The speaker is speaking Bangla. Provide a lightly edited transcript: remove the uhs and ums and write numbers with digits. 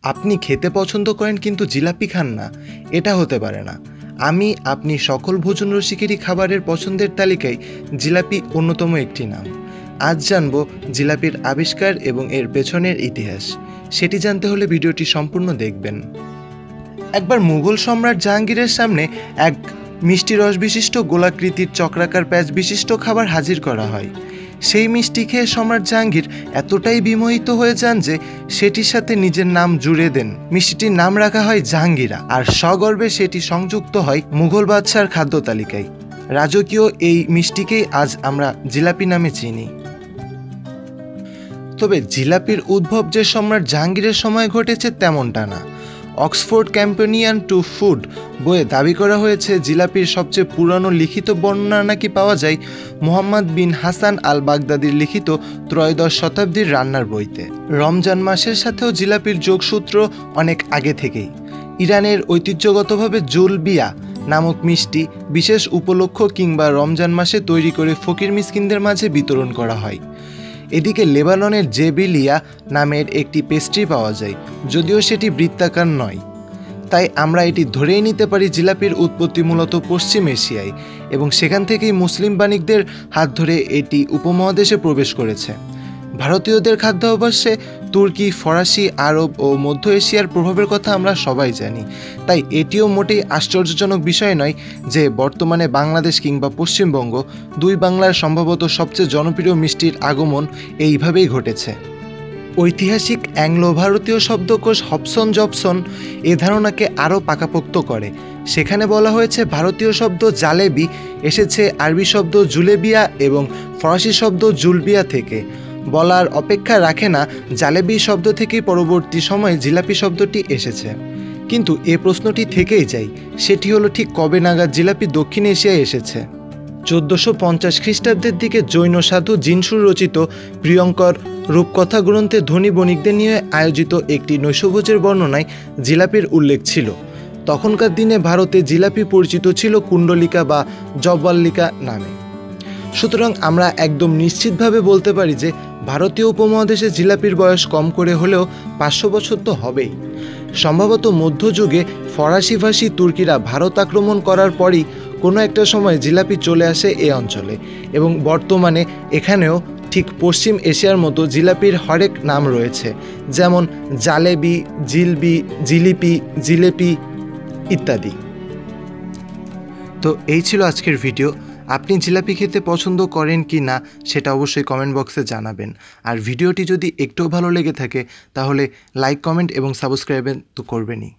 আপনি খেতে পছন্দ করেন কিন্তু জিলাপি খান না, এটা হতে পারে না। আপনি সকল ভোজন রসিকেরই খাবারের পছন্দের তালিকায় জিলাপি অন্যতম একটি নাম। আজ জানব জিলাপির আবিষ্কার এবং এর পেছনের ইতিহাস। সেটি জানতে হলে ভিডিওটি সম্পূর্ণ দেখবেন। একবার মুঘল সম্রাট জাহাঙ্গীরের সামনে এক মিষ্টি রস বিশিষ্ট গোলাকৃতির চক্রাকার প্যাঁচ বিশিষ্ট খাবার হাজির করা হয়। সেই মিষ্টি খেয়ে সম্রাট জাহাঙ্গীর এতটাই বিমোহিত হয়ে যান যে সেটির সাথে নিজের নাম জুড়ে দেন। মিষ্টিটির নাম রাখা হয় জাহাঙ্গীরা, আর সগর্বে সেটি সংযুক্ত হয় মুঘল বাদশার খাদ্য তালিকায়। রাজকীয় এই মিষ্টিকেই আজ আমরা জিলাপি নামে চিনি। তবে জিলাপির উদ্ভব যে সম্রাট জাহাঙ্গীরের সময় ঘটেছে তেমনটা না। অক্সফোর্ড কম্পেনিয়ন টু ফুড বইয়ে দাবি করা হয়েছে জিলাপির সবচেয়ে পুরানো লিখিত বর্ণনা নাকি পাওয়া যায় মুহাম্মদ বিন হাসান আল বাগদাদির লিখিত ত্রয়োদশ শতাব্দীর রান্নার বইতে। রমজান মাসের সাথেও জিলাপির যোগসূত্র অনেক আগে থেকেই। ইরানের ঐতিহ্যগতভাবে জুলবিয়া নামক মিষ্টি বিশেষ উপলক্ষ কিংবা রমজান মাসে তৈরি করে ফকির মিসকিনদের মাঝে বিতরণ করা হয়। এদিকে লেবাননের জেবিলিয়া নামের একটি পেস্ট্রি পাওয়া যায়, যদিও সেটি বৃত্তাকার নয়। তাই আমরা এটি ধরেই নিতে পারি জিলাপির উৎপত্তি মূলত পশ্চিম এশিয়ায়, এবং সেখান থেকেই মুসলিম বাণিকদের হাত ধরে এটি উপমহাদেশে প্রবেশ করেছে। ভারতীয়দের খাদ্যাভ্যাসে তুর্কি, ফরাসি, আরব ও মধ্য এশিয়ার প্রভাবের কথা আমরা সবাই জানি। তাই এটিও মোটেই আশ্চর্যজনক বিষয় নয় যে বর্তমানে বাংলাদেশ কিংবা পশ্চিমবঙ্গ দুই বাংলার সম্ভবত সবচেয়ে জনপ্রিয় মিষ্টির আগমন এইভাবেই ঘটেছে। ঐতিহাসিক অ্যাংলো ভারতীয় শব্দকোষ হবসন জবসন এ ধারণাকে আরও পাকাপোক্ত করে। সেখানে বলা হয়েছে ভারতীয় শব্দ জালেবি এসেছে আরবি শব্দ জুলেবিয়া এবং ফরাসি শব্দ জুলবিয়া থেকে। বলার অপেক্ষা রাখে না জালেবি শব্দ থেকেই পরবর্তী সময়ে জিলাপি শব্দটি এসেছে। কিন্তু এ প্রশ্নটি থেকেই যায়, সেটি হলো ঠিক কবে নাগাদ জিলাপি দক্ষিণ এশিয়ায় এসেছে। 1450 খ্রিস্টাব্দের দিকে জৈন সাধু জিনসুর রচিত প্রিয়ঙ্কর রূপকথা গ্রন্থে ধনী বণিকদের নিয়ে আয়োজিত একটি নৈশভোজের বর্ণনায় জিলাপির উল্লেখ ছিল। তখনকার দিনে ভারতে জিলাপি পরিচিত ছিল কুণ্ডলিকা বা জব্বাল্লিকা নামে। সুতরাং আমরা একদম নিশ্চিতভাবে বলতে পারি যে ভারতীয় উপমহাদেশে জিলাপির বয়স কম করে হলেও 500 বছর তো হবেই। সম্ভবত মধ্যযুগে ফরাসিভাষী তুর্কিরা ভারত আক্রমণ করার পরই কোনো একটা সময় জিলাপি চলে আসে এ অঞ্চলে, এবং বর্তমানে এখানেও ঠিক পশ্চিম এশিয়ার মতো জিলাপির হরেক নাম রয়েছে, যেমন জালেবি, জিলবি, জিলিপি, জিলেপি ইত্যাদি। তো এই ছিল আজকের ভিডিও। আপনি জিলাপি খেতে পছন্দ করেন কি না সেটা অবশ্যই কমেন্ট বক্সে জানাবেন। আর ভিডিওটি যদি একটুও ভালো লেগে থাকে তাহলে লাইক, কমেন্ট এবং সাবস্ক্রাইব তো করবেনই।